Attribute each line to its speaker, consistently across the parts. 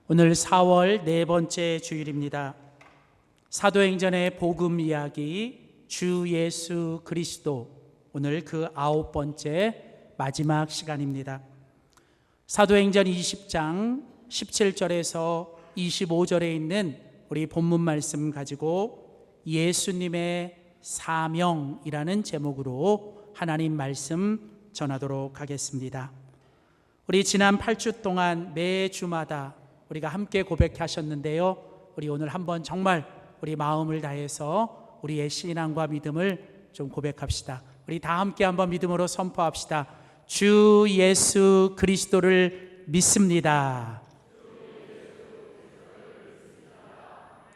Speaker 1: 오늘 4월 네 번째 주일입니다. 사도행전의 복음 이야기 주 예수 그리스도, 오늘 그 9번째 마지막 시간입니다. 사도행전 20장 17절에서 25절에 있는 우리 본문 말씀 가지고 예수님의 사명이라는 제목으로 하나님 말씀 전하도록 하겠습니다. 우리 지난 8주 동안 매 주마다 우리가 함께 고백하셨는데요, 우리 오늘 한번 정말 우리 마음을 다해서 우리의 신앙과 믿음을 좀 고백합시다. 우리 다 함께 한번 믿음으로 선포합시다. 주 예수 그리스도를 믿습니다.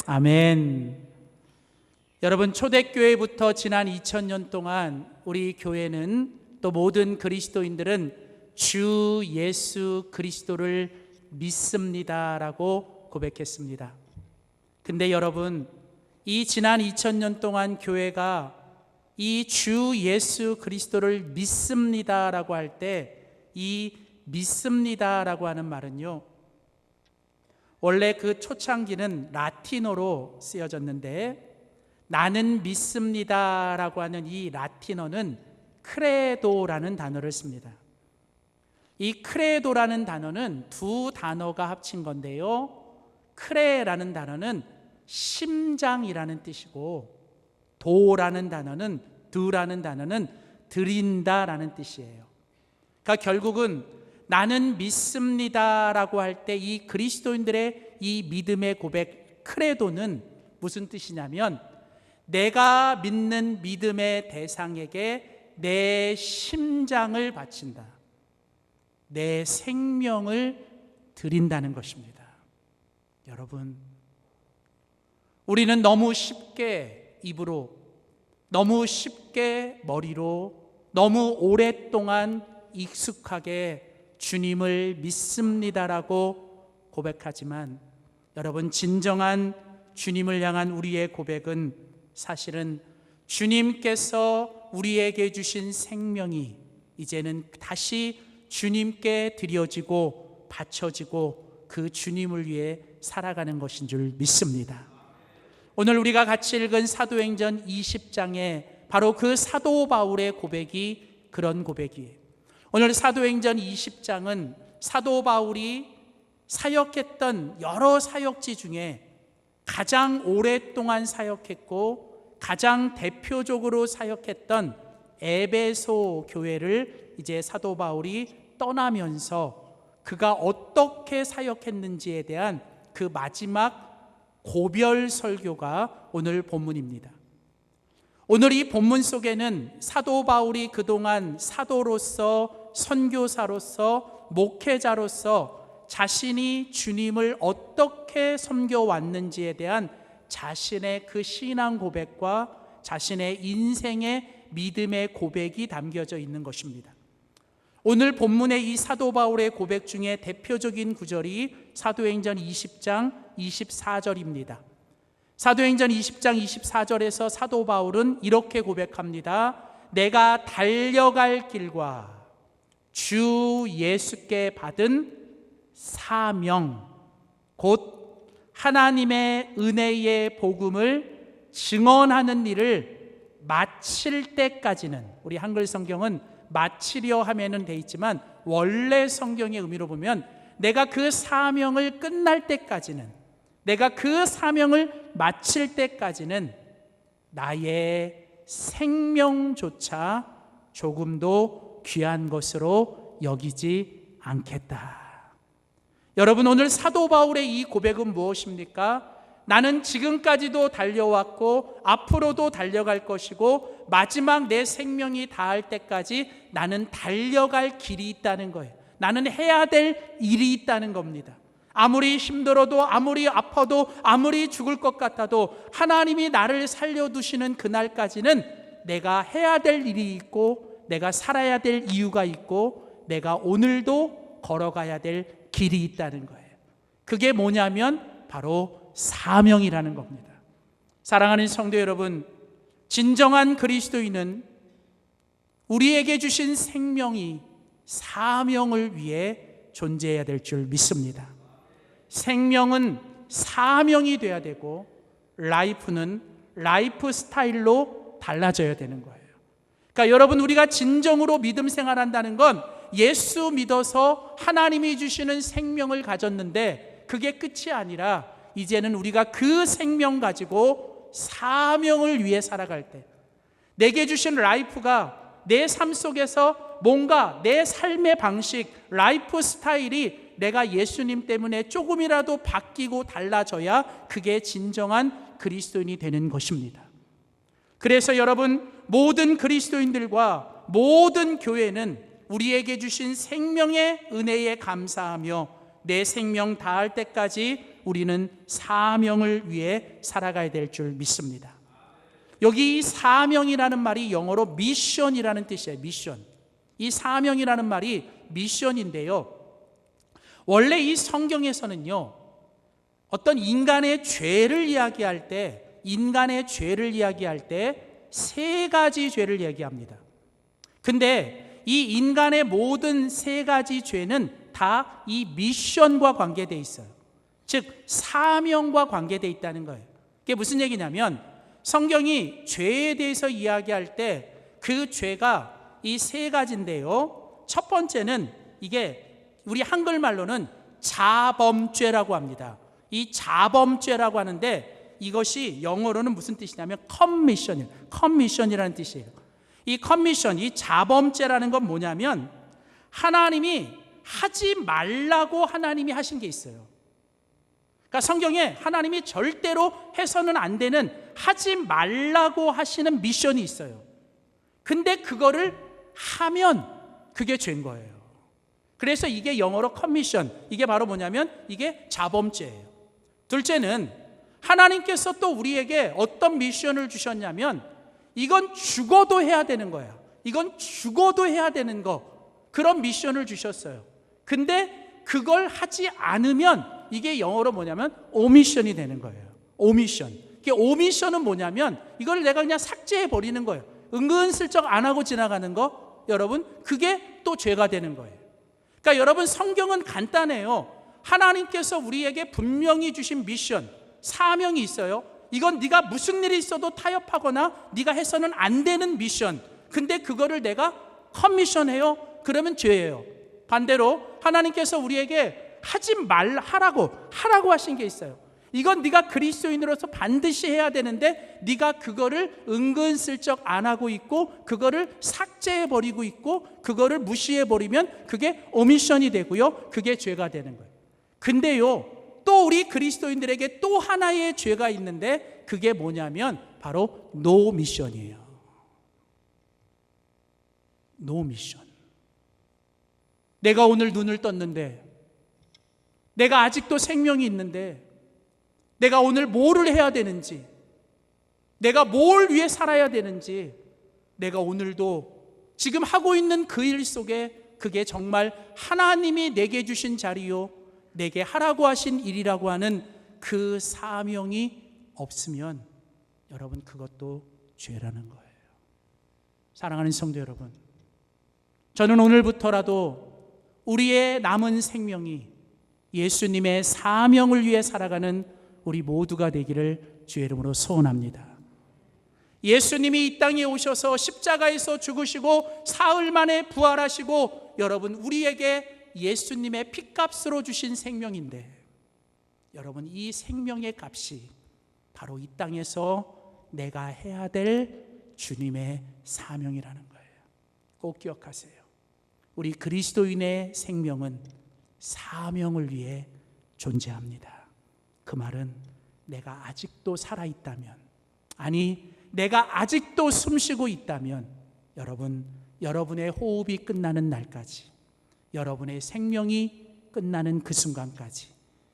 Speaker 1: 아멘. 여러분, 초대교회부터 지난 2000년 동안 우리 교회는, 또 모든 그리스도인들은 주 예수 그리스도를 믿습니다라고 고백했습니다. 근데 여러분, 이 지난 2000년 동안 교회가 이 주 예수 그리스도를 믿습니다라고 할 때, 이 믿습니다라고 하는 말은요, 원래 그 초창기는 라틴어로 쓰여졌는데, 나는 믿습니다라고 하는 이 라틴어는 크레도라는 단어를 씁니다. 이 크레도라는 단어는 두 단어가 합친 건데요, 크레라는 단어는 심장이라는 뜻이고, 도라는 단어는, 두라는 단어는 드린다라는 뜻이에요. 그러니까 결국은 나는 믿습니다라고 할 때 이 그리스도인들의 이 믿음의 고백 크레도는 무슨 뜻이냐면, 내가 믿는 믿음의 대상에게 내 심장을 바친다, 내 생명을 드린다는 것입니다. 여러분, 우리는 너무 쉽게 입으로, 너무 쉽게 머리로, 너무 오랫동안 익숙하게 주님을 믿습니다라고 고백하지만, 여러분, 진정한 주님을 향한 우리의 고백은 사실은 주님께서 우리에게 주신 생명이 이제는 다시 주님께 드려지고 바쳐지고 그 주님을 위해 살아가는 것인 줄 믿습니다. 오늘 우리가 같이 읽은 사도행전 20장에 바로 그 사도 바울의 고백이 그런 고백이에요. 오늘 사도행전 20장은 사도 바울이 사역했던 여러 사역지 중에 가장 오랫동안 사역했고 가장 대표적으로 사역했던 에베소 교회를 이제 사도 바울이 떠나면서 그가 어떻게 사역했는지에 대한 그 마지막 고별 설교가 오늘 본문입니다. 오늘 이 본문 속에는 사도 바울이 그동안 사도로서, 선교사로서, 목회자로서 자신이 주님을 어떻게 섬겨왔는지에 대한 자신의 그 신앙 고백과 자신의 인생의 믿음의 고백이 담겨져 있는 것입니다. 오늘 본문의 이 사도 바울의 고백 중에 대표적인 구절이 사도행전 20장 24절입니다. 사도행전 20장 24절에서 사도 바울은 이렇게 고백합니다. 내가 달려갈 길과 주 예수께 받은 사명, 곧 하나님의 은혜의 복음을 증언하는 일을 마칠 때까지는, 우리 한글 성경은 마치려 하면은 돼 있지만 원래 성경의 의미로 보면 내가 그 사명을 끝날 때까지는, 내가 그 사명을 마칠 때까지는 나의 생명조차 조금도 귀한 것으로 여기지 않겠다. 여러분, 오늘 사도 바울의 이 고백은 무엇입니까? 나는 지금까지도 달려왔고 앞으로도 달려갈 것이고 마지막 내 생명이 다할 때까지 나는 달려갈 길이 있다는 거예요. 나는 해야 될 일이 있다는 겁니다. 아무리 힘들어도, 아무리 아파도, 아무리 죽을 것 같아도 하나님이 나를 살려두시는 그날까지는 내가 해야 될 일이 있고, 내가 살아야 될 이유가 있고, 내가 오늘도 걸어가야 될 길이 있다는 거예요. 그게 뭐냐면 바로 사명이라는 겁니다. 사랑하는 성도 여러분, 진정한 그리스도인은 우리에게 주신 생명이 사명을 위해 존재해야 될 줄 믿습니다. 생명은 사명이 돼야 되고 라이프는 라이프 스타일로 달라져야 되는 거예요. 그러니까 여러분, 우리가 진정으로 믿음 생활한다는 건 예수 믿어서 하나님이 주시는 생명을 가졌는데 그게 끝이 아니라 이제는 우리가 그 생명 가지고 사명을 위해 살아갈 때, 내게 주신 라이프가 내 삶 속에서 뭔가 내 삶의 방식, 라이프 스타일이 내가 예수님 때문에 조금이라도 바뀌고 달라져야 그게 진정한 그리스도인이 되는 것입니다. 그래서 여러분, 모든 그리스도인들과 모든 교회는 우리에게 주신 생명의 은혜에 감사하며 내 생명 다할 때까지 우리는 사명을 위해 살아가야 될 줄 믿습니다. 여기 이 사명이라는 말이 영어로 미션이라는 뜻이에요. 미션. 이 사명이라는 말이 미션인데요, 원래 이 성경에서는요, 어떤 인간의 죄를 이야기할 때 세 가지 죄를 얘기합니다. 근데 이 인간의 모든 세 가지 죄는 다 이 미션과 관계되어 있어요. 즉 사명과 관계되어 있다는 거예요. 그게 무슨 얘기냐면, 성경이 죄에 대해서 이야기할 때 그 죄가 이 세 가지인데요, 첫 번째는 이게 우리 한글말로는 자범죄라고 합니다. 이 자범죄라고 하는데 이것이 영어로는 무슨 뜻이냐면 커미션이라는 뜻이에요. 이 커미션, 이 자범죄라는 건 뭐냐면 하나님이 하지 말라고 하나님이 하신 게 있어요. 그러니까 성경에 하나님이 절대로 해서는 안 되는, 하지 말라고 하시는 미션이 있어요. 근데 그거를 하면 그게 죄인 거예요. 그래서 이게 영어로 커미션, 이게 바로 뭐냐면 이게 자범죄예요. 둘째는 하나님께서 또 우리에게 어떤 미션을 주셨냐면 이건 죽어도 해야 되는 거야. 이건 죽어도 해야 되는 거, 그런 미션을 주셨어요. 근데 그걸 하지 않으면 이게 영어로 뭐냐면 오미션이 되는 거예요. 오미션. 이게 오미션은 뭐냐면 이걸 내가 그냥 삭제해 버리는 거예요. 은근슬쩍 안 하고 지나가는 거, 여러분, 그게 또 죄가 되는 거예요. 그러니까 여러분, 성경은 간단해요. 하나님께서 우리에게 분명히 주신 미션, 사명이 있어요. 이건 네가 무슨 일이 있어도 타협하거나 네가 해서는 안 되는 미션. 근데 그거를 내가 커미션해요. 그러면 죄예요. 반대로 하나님께서 우리에게 하라고 하신 게 있어요. 이건 네가 그리스도인으로서 반드시 해야 되는데 네가 그거를 은근슬쩍 안 하고 있고 그거를 삭제해 버리고 있고 그거를 무시해 버리면 그게 오미션이 되고요, 그게 죄가 되는 거예요. 근데요, 또 우리 그리스도인들에게 또 하나의 죄가 있는데 그게 뭐냐면 바로 노미션이에요. 노미션. 내가 오늘 눈을 떴는데, 내가 아직도 생명이 있는데, 내가 오늘 뭐를 해야 되는지, 내가 뭘 위해 살아야 되는지, 내가 오늘도 지금 하고 있는 그 일 속에 그게 정말 하나님이 내게 주신 자리요, 내게 하라고 하신 일이라고 하는 그 사명이 없으면 여러분, 그것도 죄라는 거예요. 사랑하는 성도 여러분, 저는 오늘부터라도 우리의 남은 생명이 예수님의 사명을 위해 살아가는 우리 모두가 되기를 주의 이름으로 소원합니다. 예수님이 이 땅에 오셔서 십자가에서 죽으시고 사흘 만에 부활하시고, 여러분, 우리에게 예수님의 피값으로 주신 생명인데, 여러분, 이 생명의 값이 바로 이 땅에서 내가 해야 될 주님의 사명이라는 거예요. 꼭 기억하세요. 우리 그리스도인의 생명은 사명을 위해 존재합니다. 그 말은 내가 아직도 살아있다면, 아니 내가 아직도 숨쉬고 있다면, 여러분, 여러분의 호흡이 끝나는 날까지, 여러분의 생명이 끝나는 그 순간까지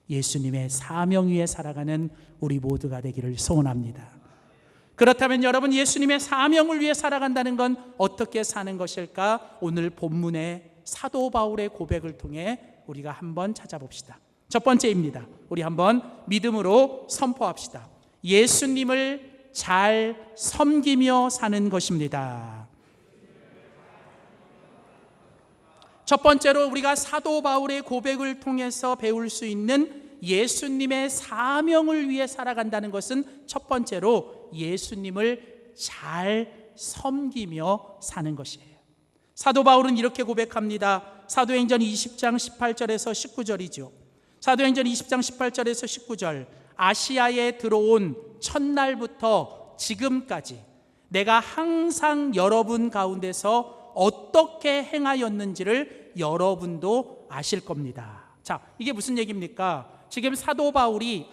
Speaker 1: 예수님의 사명 위에 살아가는 우리 모두가 되기를 소원합니다. 그렇다면 여러분, 예수님의 사명을 위해 살아간다는 건 어떻게 사는 것일까? 오늘 본문의 사도 바울의 고백을 통해 우리가 한번 찾아봅시다. 첫 번째입니다. 우리 한번 믿음으로 선포합시다. 예수님을 잘 섬기며 사는 것입니다. 첫 번째로 우리가 사도 바울의 고백을 통해서 배울 수 있는 예수님의 사명을 위해 살아간다는 것은 첫 번째로 예수님을 잘 섬기며 사는 것이에요. 사도 바울은 이렇게 고백합니다. 사도행전 20장 18절에서 19절이죠. 사도행전 20장 18절에서 19절, 아시아에 들어온 첫날부터 지금까지 내가 항상 여러분 가운데서 어떻게 행하였는지를 여러분도 아실 겁니다. 자, 이게 무슨 얘기입니까? 지금 사도 바울이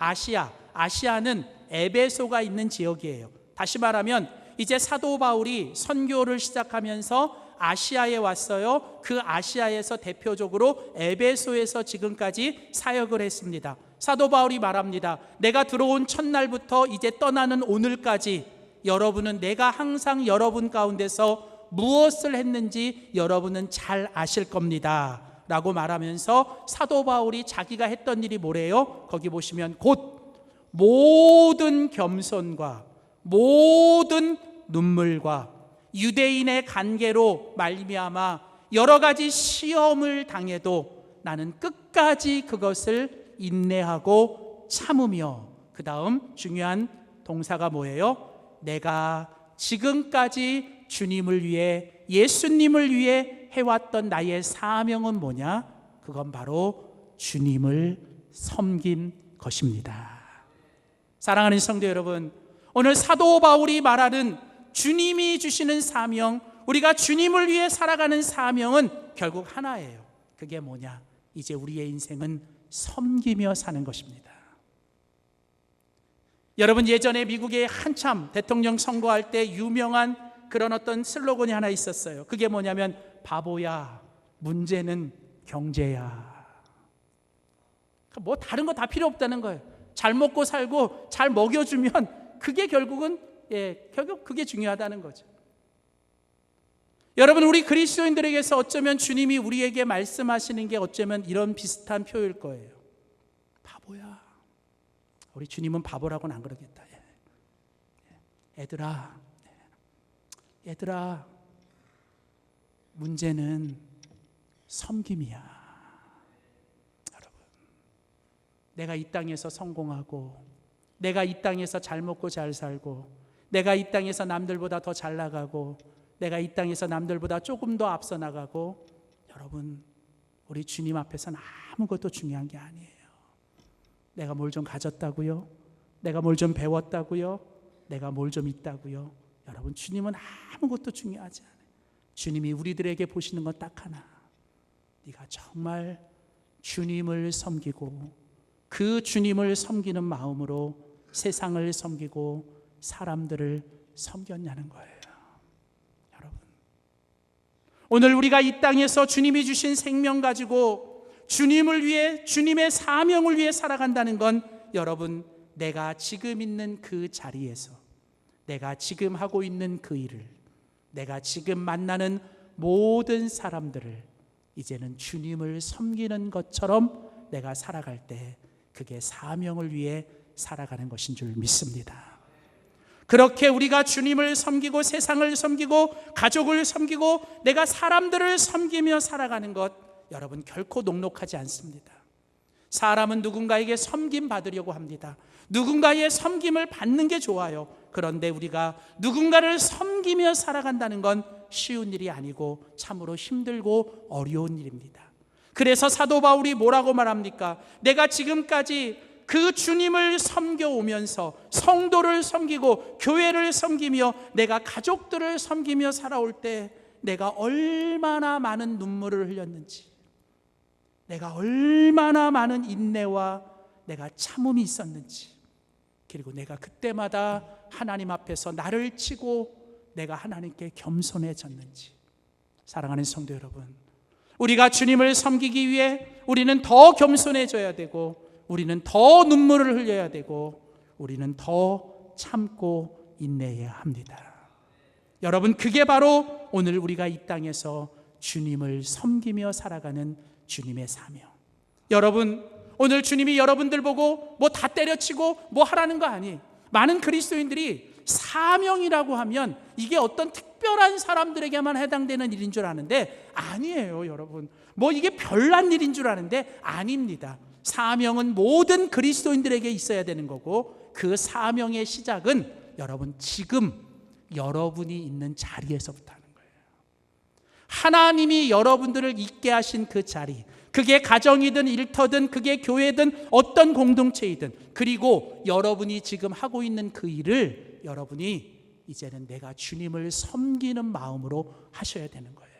Speaker 1: 아시아는 에베소가 있는 지역이에요. 다시 말하면 이제 사도 바울이 선교를 시작하면서 아시아에 왔어요. 그 아시아에서 대표적으로 에베소에서 지금까지 사역을 했습니다. 사도 바울이 말합니다. 내가 들어온 첫날부터 이제 떠나는 오늘까지 여러분은 내가 항상 여러분 가운데서 무엇을 했는지 여러분은 잘 아실 겁니다 라고 말하면서 사도 바울이 자기가 했던 일이 뭐래요? 거기 보시면 곧 모든 겸손과 모든 눈물과 유대인의 간계로 말미암아 여러 가지 시험을 당해도 나는 끝까지 그것을 인내하고 참으며, 그 다음 중요한 동사가 뭐예요? 내가 지금까지 주님을 위해, 예수님을 위해 해왔던 나의 사명은 뭐냐? 그건 바로 주님을 섬긴 것입니다. 사랑하는 성도 여러분, 오늘 사도 바울이 말하는 주님이 주시는 사명, 우리가 주님을 위해 살아가는 사명은 결국 하나예요. 그게 뭐냐? 이제 우리의 인생은 섬기며 사는 것입니다. 여러분, 예전에 미국에 한참 대통령 선거할 때 유명한 그런 어떤 슬로건이 하나 있었어요. 그게 뭐냐면 바보야, 문제는 경제야. 뭐 다른 거 다 필요 없다는 거예요. 잘 먹고 살고 잘 먹여주면 그게 결국 그게 중요하다는 거죠. 여러분, 우리 그리스도인들에게서 어쩌면 주님이 우리에게 말씀하시는 게 어쩌면 이런 비슷한 표일 거예요. 바보야. 우리 주님은 바보라고는 안 그러겠다. 얘들아, 문제는 섬김이야. 여러분, 내가 이 땅에서 성공하고, 내가 이 땅에서 잘 먹고 잘 살고, 내가 이 땅에서 남들보다 더 잘 나가고, 내가 이 땅에서 남들보다 조금 더 앞서 나가고, 여러분, 우리 주님 앞에서는 아무것도 중요한 게 아니에요. 내가 뭘 좀 가졌다고요? 내가 뭘 좀 배웠다고요? 내가 뭘 좀 있다고요? 여러분, 주님은 아무것도 중요하지 않아요. 주님이 우리들에게 보시는 건 딱 하나. 네가 정말 주님을 섬기고 그 주님을 섬기는 마음으로 세상을 섬기고 사람들을 섬겼냐는 거예요. 여러분, 오늘 우리가 이 땅에서 주님이 주신 생명 가지고 주님을 위해, 주님의 사명을 위해 살아간다는 건, 여러분, 내가 지금 있는 그 자리에서, 내가 지금 하고 있는 그 일을, 내가 지금 만나는 모든 사람들을 이제는 주님을 섬기는 것처럼 내가 살아갈 때 그게 사명을 위해 살아가는 것인 줄 믿습니다. 그렇게 우리가 주님을 섬기고 세상을 섬기고 가족을 섬기고 내가 사람들을 섬기며 살아가는 것, 여러분, 결코 녹록하지 않습니다. 사람은 누군가에게 섬김 받으려고 합니다. 누군가의 섬김을 받는 게 좋아요. 그런데 우리가 누군가를 섬기며 살아간다는 건 쉬운 일이 아니고 참으로 힘들고 어려운 일입니다. 그래서 사도 바울이 뭐라고 말합니까? 내가 지금까지 그 주님을 섬겨오면서 성도를 섬기고 교회를 섬기며 내가 가족들을 섬기며 살아올 때 내가 얼마나 많은 눈물을 흘렸는지, 내가 얼마나 많은 인내와 내가 참음이 있었는지, 그리고 내가 그때마다 하나님 앞에서 나를 치고 내가 하나님께 겸손해졌는지. 사랑하는 성도 여러분, 우리가 주님을 섬기기 위해 우리는 더 겸손해져야 되고, 우리는 더 눈물을 흘려야 되고, 우리는 더 참고 인내해야 합니다. 여러분, 그게 바로 오늘 우리가 이 땅에서 주님을 섬기며 살아가는 주님의 사명. 여러분, 오늘 주님이 여러분들 보고 뭐 다 때려치고 뭐 하라는 거 아니에요. 많은 그리스도인들이 사명이라고 하면 이게 어떤 특별한 사람들에게만 해당되는 일인 줄 아는데 아니에요. 여러분, 뭐 이게 별난 일인 줄 아는데 아닙니다. 사명은 모든 그리스도인들에게 있어야 되는 거고, 그 사명의 시작은 여러분 지금 여러분이 있는 자리에서부터 하는 거예요. 하나님이 여러분들을 있게 하신 그 자리, 그게 가정이든 일터든 그게 교회든 어떤 공동체이든, 그리고 여러분이 지금 하고 있는 그 일을 여러분이 이제는 내가 주님을 섬기는 마음으로 하셔야 되는 거예요.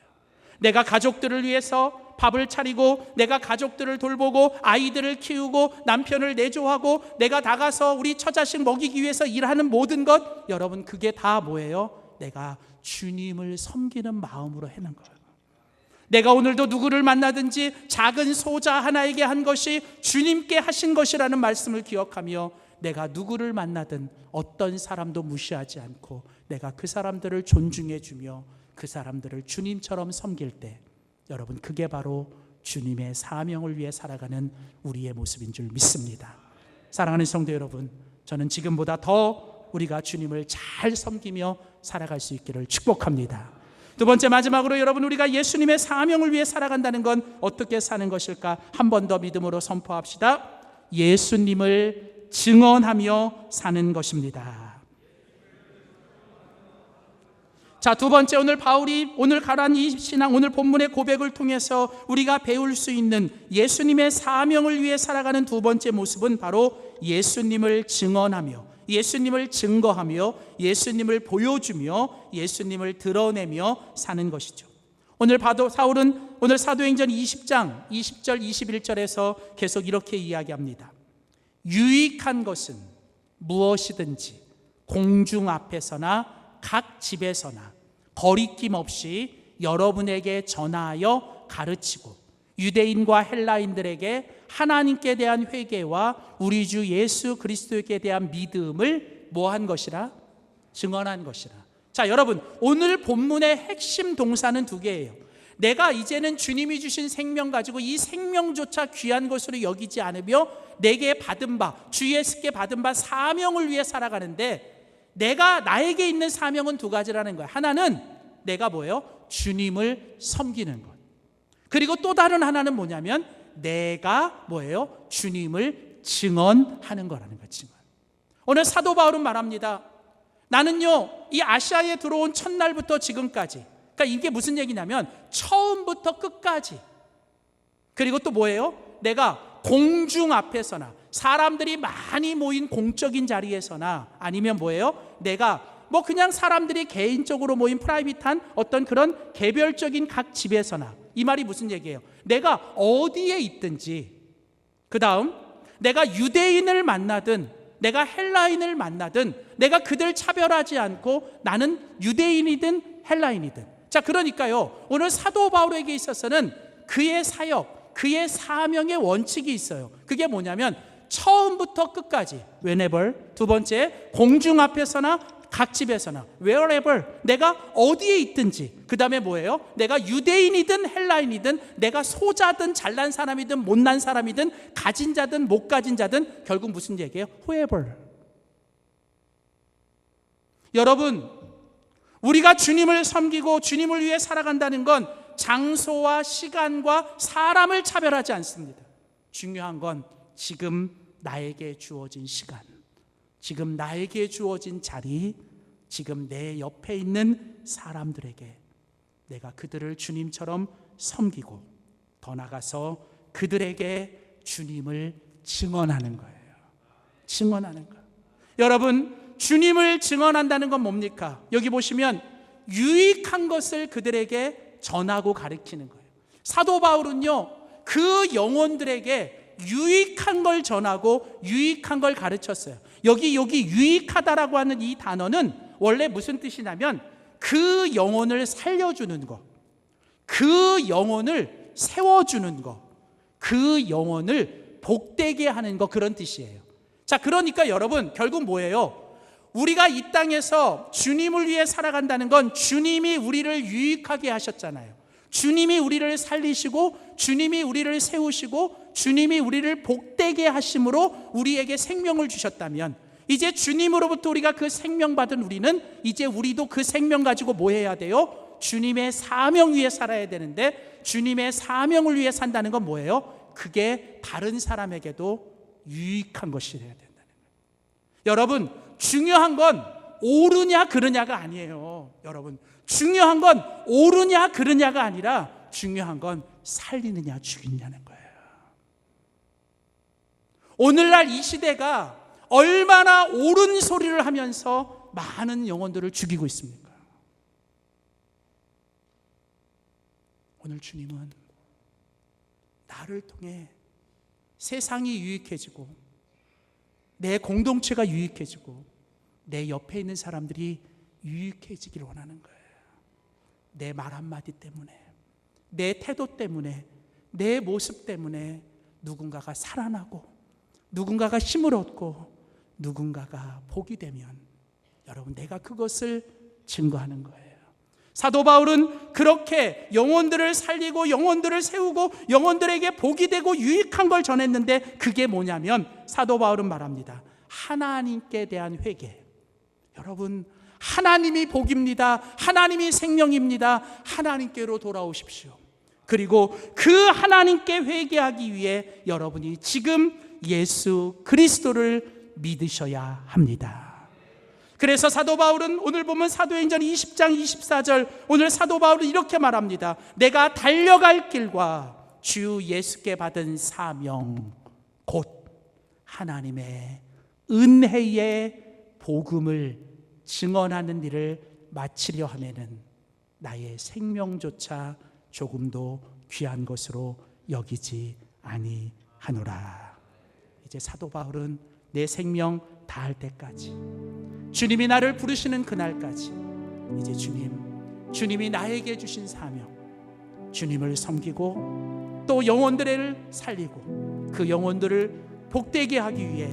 Speaker 1: 내가 가족들을 위해서 밥을 차리고, 내가 가족들을 돌보고, 아이들을 키우고, 남편을 내조하고, 내가 나가서 우리 처자식 먹이기 위해서 일하는 모든 것, 여러분 그게 다 뭐예요? 내가 주님을 섬기는 마음으로 하는 거예요. 내가 오늘도 누구를 만나든지 작은 소자 하나에게 한 것이 주님께 하신 것이라는 말씀을 기억하며, 내가 누구를 만나든 어떤 사람도 무시하지 않고 내가 그 사람들을 존중해 주며 그 사람들을 주님처럼 섬길 때, 여러분 그게 바로 주님의 사명을 위해 살아가는 우리의 모습인 줄 믿습니다. 사랑하는 성도 여러분, 저는 지금보다 더 우리가 주님을 잘 섬기며 살아갈 수 있기를 축복합니다. 두 번째, 마지막으로 여러분, 우리가 예수님의 사명을 위해 살아간다는 건 어떻게 사는 것일까? 한 번 더 믿음으로 선포합시다. 예수님을 증언하며 사는 것입니다. 자, 두 번째, 오늘 바울이 오늘 가라앉은 이 신앙, 오늘 본문의 고백을 통해서 우리가 배울 수 있는 예수님의 사명을 위해 살아가는 두 번째 모습은 바로 예수님을 증언하며, 예수님을 증거하며, 예수님을 보여주며, 예수님을 드러내며 사는 것이죠. 오늘 사울은 오늘 사도행전 20장 20절 21절에서 계속 이렇게 이야기합니다. 유익한 것은 무엇이든지 공중 앞에서나 각 집에서나 거리낌 없이 여러분에게 전하여 가르치고, 유대인과 헬라인들에게 하나님께 대한 회개와 우리 주 예수 그리스도에 대한 믿음을 뭐한 것이라? 증언한 것이라. 자, 여러분, 오늘 본문의 핵심 동사는 두 개예요. 내가 이제는 주님이 주신 생명 가지고 이 생명조차 귀한 것으로 여기지 않으며 내게 받은 바, 주 예수께 받은 바 사명을 위해 살아가는데, 내가 나에게 있는 사명은 두 가지라는 거예요. 하나는 내가 뭐예요? 주님을 섬기는 것. 그리고 또 다른 하나는 뭐냐면 내가 뭐예요? 주님을 증언하는 거라는 거예요. 증언. 오늘 사도 바울은 말합니다. 나는요, 이 아시아에 들어온 첫날부터 지금까지, 그러니까 이게 무슨 얘기냐면 처음부터 끝까지, 그리고 또 뭐예요? 내가 공중 앞에서나 사람들이 많이 모인 공적인 자리에서나, 아니면 뭐예요? 내가 뭐 그냥 사람들이 개인적으로 모인 프라이빗한 어떤 그런 개별적인 각 집에서나, 이 말이 무슨 얘기예요? 내가 어디에 있든지, 그 다음 내가 유대인을 만나든 내가 헬라인을 만나든 내가 그들 차별하지 않고 나는 유대인이든 헬라인이든. 자, 그러니까요, 오늘 사도 바울에게 있어서는 그의 사역, 그의 사명의 원칙이 있어요. 그게 뭐냐면 처음부터 끝까지, whenever, 두 번째, 공중 앞에서나 각 집에서나, wherever, 내가 어디에 있든지, 그 다음에 뭐예요? 내가 유대인이든 헬라인이든, 내가 소자든 잘난 사람이든 못난 사람이든 가진 자든 못 가진 자든, 결국 무슨 얘기예요? whoever. 여러분, 우리가 주님을 섬기고 주님을 위해 살아간다는 건 장소와 시간과 사람을 차별하지 않습니다. 중요한 건 지금 나에게 주어진 시간, 지금 나에게 주어진 자리, 지금 내 옆에 있는 사람들에게 내가 그들을 주님처럼 섬기고, 더 나아가서 그들에게 주님을 증언하는 거예요. 증언하는 거. 여러분, 주님을 증언한다는 건 뭡니까? 여기 보시면 유익한 것을 그들에게 전하고 가르치는 거예요. 사도 바울은요, 그 영혼들에게 유익한 걸 전하고 유익한 걸 가르쳤어요. 여기 유익하다라고 하는 이 단어는 원래 무슨 뜻이냐면 그 영혼을 살려주는 것, 그 영혼을 세워주는 것, 그 영혼을 복되게 하는 것, 그런 뜻이에요. 자, 그러니까 여러분, 결국 뭐예요? 우리가 이 땅에서 주님을 위해 살아간다는 건 주님이 우리를 유익하게 하셨잖아요. 주님이 우리를 살리시고 주님이 우리를 세우시고 주님이 우리를 복되게 하심으로 우리에게 생명을 주셨다면, 이제 주님으로부터 우리가 그 생명 받은 우리는 이제 우리도 그 생명 가지고 뭐 해야 돼요? 주님의 사명 위에 살아야 되는데, 주님의 사명을 위해 산다는 건 뭐예요? 그게 다른 사람에게도 유익한 것이 되어야 된다는 거예요. 여러분, 중요한 건 옳으냐 그르냐가 아니에요. 여러분, 중요한 건 옳으냐 그르냐가 아니라 중요한 건 살리느냐 죽이느냐는 거예요. 오늘날 이 시대가 얼마나 옳은 소리를 하면서 많은 영혼들을 죽이고 있습니까? 오늘 주님은 나를 통해 세상이 유익해지고 내 공동체가 유익해지고 내 옆에 있는 사람들이 유익해지기를 원하는 거예요. 내 말 한마디 때문에, 내 태도 때문에, 내 모습 때문에 누군가가 살아나고 누군가가 힘을 얻고 누군가가 복이 되면 여러분, 내가 그것을 증거하는 거예요. 사도 바울은 그렇게 영혼들을 살리고 영혼들을 세우고 영혼들에게 복이 되고 유익한 걸 전했는데, 그게 뭐냐면 사도 바울은 말합니다. 하나님께 대한 회개. 여러분, 하나님이 복입니다. 하나님이 생명입니다. 하나님께로 돌아오십시오. 그리고 그 하나님께 회개하기 위해 여러분이 지금 예수 그리스도를 믿으셔야 합니다. 그래서 사도 바울은 오늘 보면 사도행전 20장 24절, 오늘 사도 바울은 이렇게 말합니다. 내가 달려갈 길과 주 예수께 받은 사명, 곧 하나님의 은혜의 복음을 증언하는 일을 마치려 하면은 나의 생명조차 조금도 귀한 것으로 여기지 아니하노라. 이제 사도 바울은 내 생명 다할 때까지, 주님이 나를 부르시는 그날까지 이제 주님이 나에게 주신 사명, 주님을 섬기고 또 영혼들을 살리고 그 영혼들을 복되게 하기 위해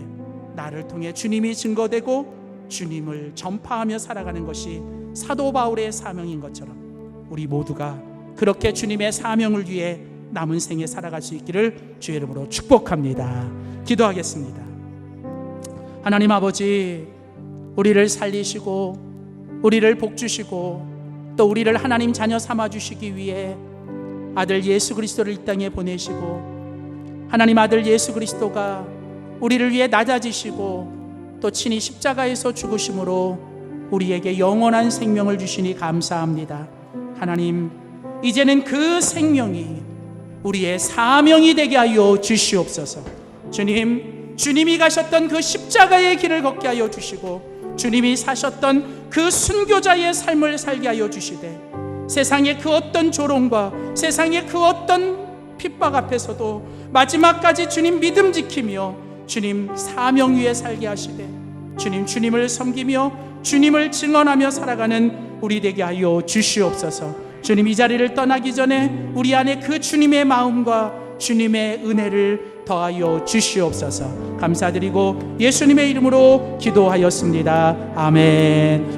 Speaker 1: 나를 통해 주님이 증거되고 주님을 전파하며 살아가는 것이 사도 바울의 사명인 것처럼 우리 모두가 그렇게 주님의 사명을 위해 남은 생에 살아갈 수 있기를 주의 이름으로 축복합니다. 기도하겠습니다. 하나님 아버지, 우리를 살리시고 우리를 복주시고 또 우리를 하나님 자녀 삼아주시기 위해 아들 예수 그리스도를 이 땅에 보내시고, 하나님 아들 예수 그리스도가 우리를 위해 낮아지시고 또 친히 십자가에서 죽으심으로 우리에게 영원한 생명을 주시니 감사합니다. 하나님, 이제는 그 생명이 우리의 사명이 되게 하여 주시옵소서. 주님이 가셨던 그 십자가의 길을 걷게 하여 주시고 주님이 사셨던 그 순교자의 삶을 살게 하여 주시되, 세상의 그 어떤 조롱과 세상의 그 어떤 핍박 앞에서도 마지막까지 주님 믿음 지키며 주님 사명 위에 살게 하시되 주님을 섬기며 주님을 증언하며 살아가는 우리 되게 하여 주시옵소서. 주님, 이 자리를 떠나기 전에 우리 안에 그 주님의 마음과 주님의 은혜를 더하여 주시옵소서. 감사드리고 예수님의 이름으로 기도하였습니다. 아멘.